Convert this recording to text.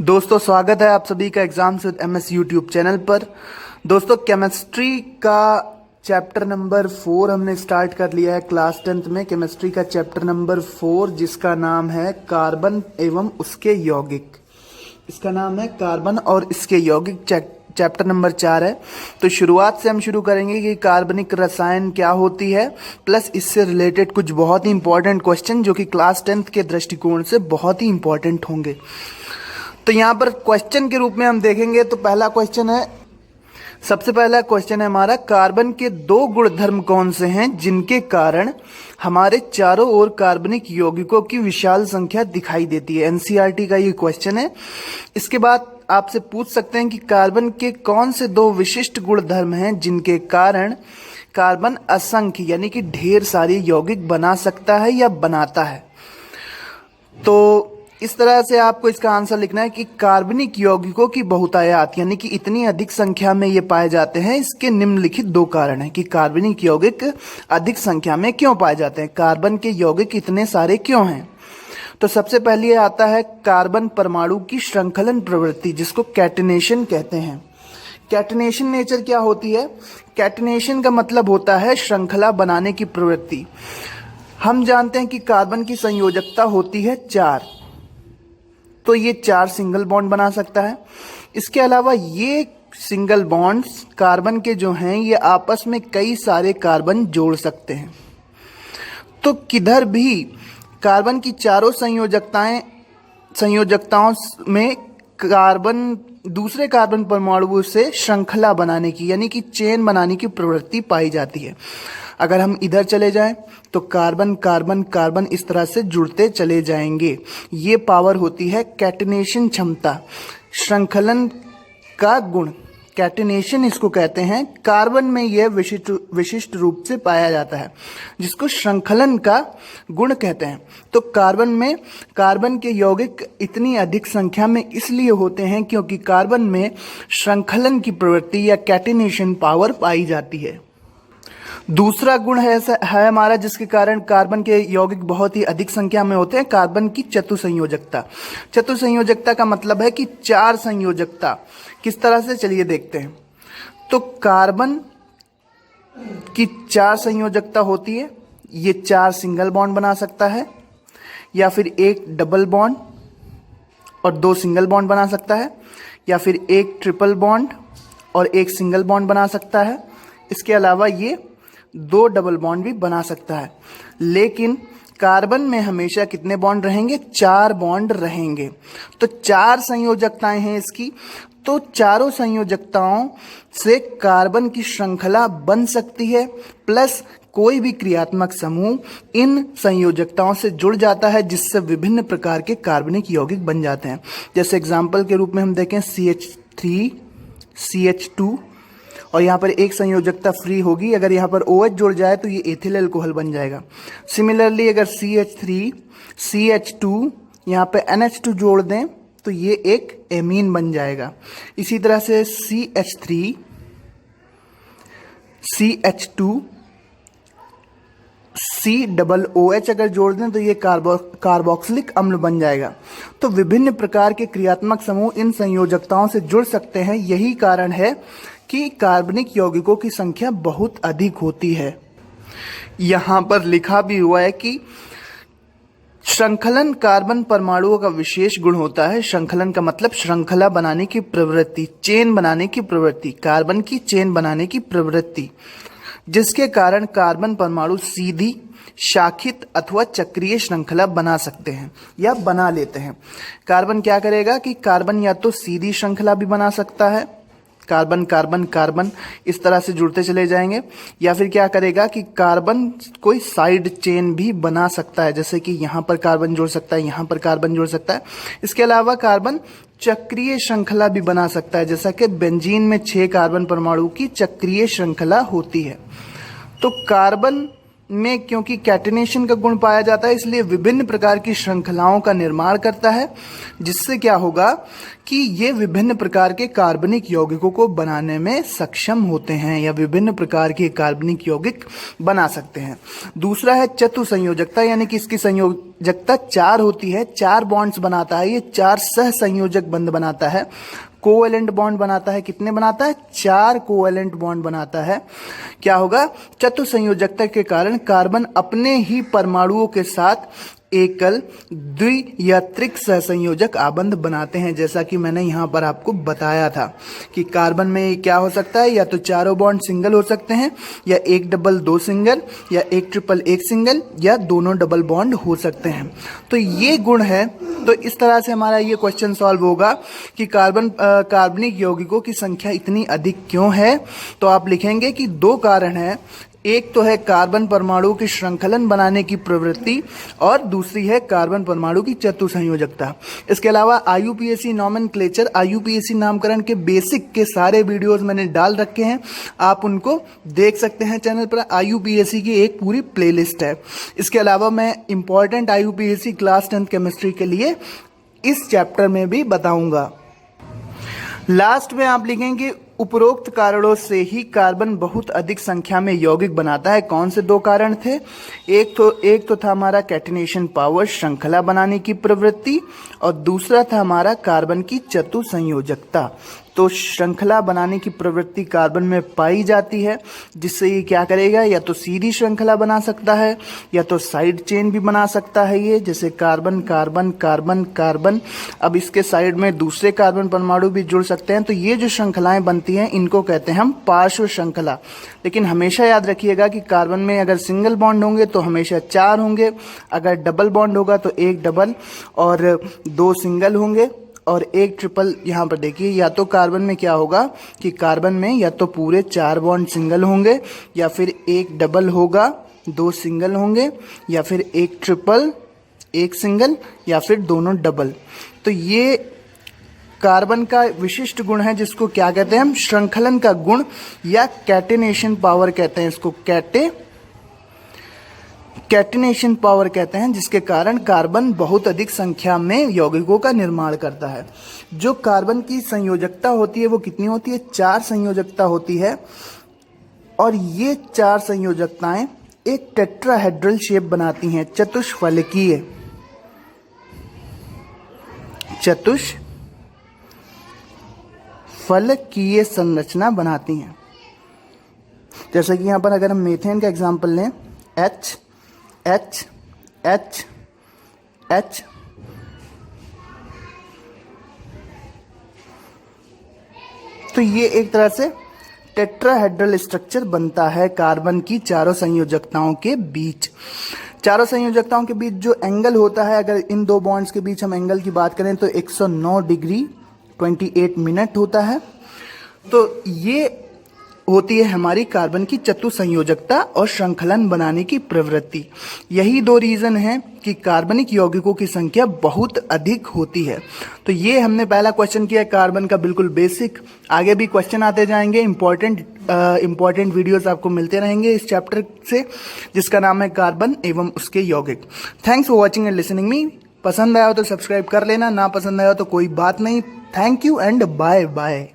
दोस्तों स्वागत है आप सभी का exams with MS YouTube channel पर। दोस्तों केमिस्ट्री का चैप्टर नंबर 4 हमने स्टार्ट कर लिया है। क्लास 10th में केमिस्ट्री का चैप्टर नंबर 4 जिसका नाम है कार्बन एवं उसके यौगिक। इसका नाम है कार्बन और इसके यौगिक। चैप्टर नंबर 4 है। तो शुरुआत से हम शुरू करेंगे कि कार्बनिक रसायन क्या होती है, प्लस इससे रिलेटेड कुछ बहुत ही इंपॉर्टेंट क्वेश्चन जो कि क्लास 10th के दृष्टिकोण से बहुत ही इंपॉर्टेंट होंगे। तो यहाँ पर क्वेश्चन के रूप में हम देखेंगे तो पहला क्वेश्चन है, सबसे पहला क्वेश्चन है हमारा, कार्बन के दो गुणधर्म कौन से हैं जिनके कारण हमारे चारों ओर कार्बनिक यौगिकों की विशाल संख्या दिखाई देती है। एनसीईआरटी का ये क्वेश्चन है। इसके बाद आपसे पूछ सकते हैं कि कार्बन के कौन से दो विशिष्ट गुणधर्म हैं जिनके कारण कार्बन असंख्य यानी कि ढेर सारे यौगिक बना सकता है या बनाता है। तो इस तरह से आपको इसका आंसर लिखना है कि कार्बनिक यौगिकों की बहुतायत यानी कि इतनी अधिक संख्या में ये पाए जाते हैं। इसके निम्नलिखित दो कारण हैं कि कार्बनिक यौगिक अधिक संख्या में क्यों पाए जाते हैं, कार्बन के यौगिक इतने सारे क्यों हैं। तो सबसे पहले आता है कार्बन परमाणु की श्रृंखलन प्रवृत्ति, जिसको कैटेनेशन कहते हैं। कैटेनेशन नेचर क्या होती है? कैटेनेशन का मतलब होता है श्रृंखला बनाने की प्रवृत्ति। हम जानते हैं कि कार्बन की संयोजकता होती है 4, तो ये 4 सिंगल बॉन्ड बना सकता है। इसके अलावा ये सिंगल बॉन्ड्स कार्बन के जो हैं ये आपस में कई सारे कार्बन जोड़ सकते हैं। तो किधर भी कार्बन की चारों संयोजकताओं में कार्बन दूसरे कार्बन परमाणु से श्रृंखला बनाने की यानी कि चेन बनाने की प्रवृत्ति पाई जाती है। अगर हम इधर चले जाएं तो कार्बन कार्बन कार्बन इस तरह से जुड़ते चले जाएंगे। ये पावर होती है कैटेनेशन क्षमता, श्रृंखलन का गुण। कैटेनेशन इसको कहते हैं। कार्बन में यह विशिष्ट रूप से पाया जाता है जिसको श्रृंखलन का गुण कहते हैं। तो कार्बन में कार्बन के यौगिक इतनी अधिक संख्या में इसलिए होते हैं क्योंकि कार्बन में श्रृंखलन की प्रवृत्ति या कैटेनेशन पावर पाई जाती है। दूसरा गुण है हमारा जिसके कारण कार्बन के यौगिक बहुत ही अधिक संख्या में होते हैं, कार्बन की चतुसंयोजकता। चतुसंयोजकता का मतलब है कि 4 संयोजकता। किस तरह से, चलिए देखते हैं। तो कार्बन की 4 संयोजकता होती है। ये 4 सिंगल बॉन्ड बना सकता है या फिर एक डबल बॉन्ड और 2 सिंगल बॉन्ड बना सकता है, या फिर एक ट्रिपल बॉन्ड और एक सिंगल बॉन्ड बना सकता है। इसके अलावा ये 2 डबल बॉन्ड भी बना सकता है। लेकिन कार्बन में हमेशा कितने बॉन्ड रहेंगे? 4 बॉन्ड रहेंगे। तो 4 संयोजकताएं हैं इसकी। तो चारों संयोजकताओं से कार्बन की श्रृंखला बन सकती है, प्लस कोई भी क्रियात्मक समूह इन संयोजकताओं से जुड़ जाता है जिससे विभिन्न प्रकार के कार्बनिक यौगिक बन जाते हैं। जैसे एग्जाम्पल के रूप में हम देखें CH3 CH2 और यहाँ पर एक संयोजकता फ्री होगी। अगर यहाँ पर OH जुड़ जाए तो ये एथिल अल्कोहल बन जाएगा। सिमिलरली अगर CH3 CH2 यहाँ पे NH2 जोड़ दें तो ये एक एमीन बन जाएगा। इसी तरह से CH3 CH2 COOH अगर जोड़ दें तो ये कार्बोक्सिलिक अम्ल बन जाएगा। तो विभिन्न प्रकार के क्रियात्मक समूह इन संयोजकताओं से जुड़ सकते हैं। यही कारण है कि कार्बनिक यौगिकों की संख्या बहुत अधिक होती है। यहां पर लिखा भी हुआ है कि श्रृंखलन कार्बन परमाणुओं का विशेष गुण होता है। श्रृंखलन का मतलब श्रृंखला बनाने की प्रवृत्ति, चेन बनाने की प्रवृत्ति, कार्बन की चेन बनाने की प्रवृत्ति, जिसके कारण कार्बन परमाणु सीधी, शाखित अथवा चक्रीय श्रृंखला बना सकते हैं या बना लेते हैं। कार्बन क्या करेगा कि कार्बन या तो सीधी श्रृंखला भी बना सकता है, कार्बन कार्बन कार्बन इस तरह से जुड़ते चले जाएंगे, या फिर क्या करेगा कि कार्बन कोई साइड चेन भी बना सकता है, जैसे कि यहाँ पर कार्बन जोड़ सकता है, यहाँ पर कार्बन जोड़ सकता है। इसके अलावा कार्बन चक्रीय श्रृंखला भी बना सकता है, जैसा कि बेंजीन में 6 कार्बन परमाणु की चक्रीय श्रृंखला होती है। तो कार्बन में क्योंकि कैटेनेशन का गुण पाया जाता है इसलिए विभिन्न प्रकार की श्रृंखलाओं का निर्माण करता है, जिससे क्या होगा कि ये विभिन्न प्रकार के कार्बनिक यौगिकों को बनाने में सक्षम होते हैं या विभिन्न प्रकार के कार्बनिक यौगिक बना सकते हैं। दूसरा है चतुसंयोजकता, यानी कि इसकी संयोजकता 4 होती है, 4 बॉन्ड्स बनाता है, ये 4 सह संयोजक बंध बनाता है, कोवेलेंट बॉन्ड बनाता है। कितने बनाता है? 4 कोवेलेंट बॉन्ड बनाता है। क्या होगा? चतुसंयोजकता के कारण कार्बन अपने ही परमाणुओं के साथ एकल, द्वि या त्रिक सहसंयोजक आबंध बनाते हैं, जैसा कि मैंने यहाँ पर आपको बताया था कि कार्बन में क्या हो सकता है, या तो चारों बॉन्ड सिंगल हो सकते हैं, या एक डबल 2 सिंगल, या एक ट्रिपल 1 सिंगल, या दोनों डबल बॉन्ड हो सकते हैं। तो ये गुण है। तो इस तरह से हमारा ये क्वेश्चन सॉल्व होगा कि कार्बनिक यौगिकों की संख्या इतनी अधिक क्यों है। तो आप लिखेंगे कि 2 कारण है। एक तो है कार्बन परमाणु की श्रृंखलन बनाने की प्रवृत्ति, और दूसरी है कार्बन परमाणु की चतुसंयोजकता। इसके अलावा आईयूपीएसी नॉमेनक्लेचर, आईयूपीएसी नामकरण के बेसिक के सारे वीडियोस मैंने डाल रखे हैं, आप उनको देख सकते हैं चैनल पर। आईयूपीएसी की एक पूरी प्लेलिस्ट है। इसके अलावा मैं important IUPAC class 10th chemistry के लिए इस चैप्टर में भी बताऊंगा। लास्ट में आप लिखेंगे उपरोक्त कारणों से ही कार्बन बहुत अधिक संख्या में यौगिक बनाता है। कौन से 2 कारण थे? एक तो था हमारा कैटिनेशन पावर, श्रृंखला बनाने की प्रवृत्ति, और दूसरा था हमारा कार्बन की चतुसंयोजकता। तो श्रृंखला बनाने की प्रवृत्ति कार्बन में पाई जाती है, जिससे ये क्या करेगा, या तो सीधी श्रृंखला बना सकता है, या तो साइड चेन भी बना सकता है। ये जैसे कार्बन कार्बन कार्बन कार्बन, अब इसके साइड में दूसरे कार्बन परमाणु भी जुड़ सकते हैं। तो ये जो श्रृंखलाएं बनती हैं, इनको कहते हैं हम पार्श्व श्रृंखला। लेकिन हमेशा याद रखिएगा कि कार्बन में अगर सिंगल बॉन्ड होंगे तो हमेशा 4 होंगे, अगर डबल बॉन्ड होगा तो 1 डबल और 2 सिंगल होंगे, और 1 ट्रिपल। यहाँ पर देखिए, या तो कार्बन में क्या होगा कि कार्बन में या तो पूरे 4 बॉन्ड सिंगल होंगे, या फिर 1 डबल होगा, 2 सिंगल होंगे, या फिर 1 ट्रिपल, 1 सिंगल, या फिर दोनों डबल। तो ये कार्बन का विशिष्ट गुण है, जिसको क्या कहते हैं हम? श्रृंखलन का गुण या कैटिनेशन पावर कहते हैं। इसको कैटिनेशन पावर कहते हैं, जिसके कारण कार्बन बहुत अधिक संख्या में यौगिकों का निर्माण करता है। जो कार्बन की संयोजकता होती है वो कितनी होती है? 4 संयोजकता होती है, और ये 4 संयोजकताएं एक टेट्राहेड्रल शेप बनाती हैं, चतुष्फलकीय संरचना बनाती हैं। जैसे कि यहां पर अगर हम मीथेन का एग्जांपल लें, H H H H, तो ये एक तरह से टेट्राहेड्रल स्ट्रक्चर बनता है कार्बन की चारों संयोजकताओं के बीच। चारों संयोजकताओं के बीच जो एंगल होता है, अगर इन 2 बॉन्ड्स के बीच हम एंगल की बात करें तो 109 डिग्री 28 मिनट होता है। तो ये होती है हमारी कार्बन की चतुसंयोजकता और श्रृंखलन बनाने की प्रवृत्ति। यही 2 रीजन है कि कार्बनिक यौगिकों की संख्या बहुत अधिक होती है। तो ये हमने पहला क्वेश्चन किया कार्बन का, बिल्कुल बेसिक। आगे भी क्वेश्चन आते जाएंगे, इंपॉर्टेंट वीडियोस आपको मिलते रहेंगे इस चैप्टर से, जिसका नाम है कार्बन एवं उसके यौगिक। Thanks for watching and listening me. पसंद आया हो तो सब्सक्राइब कर लेना, ना पसंद आया हो तो कोई बात नहीं। Thank you and bye bye.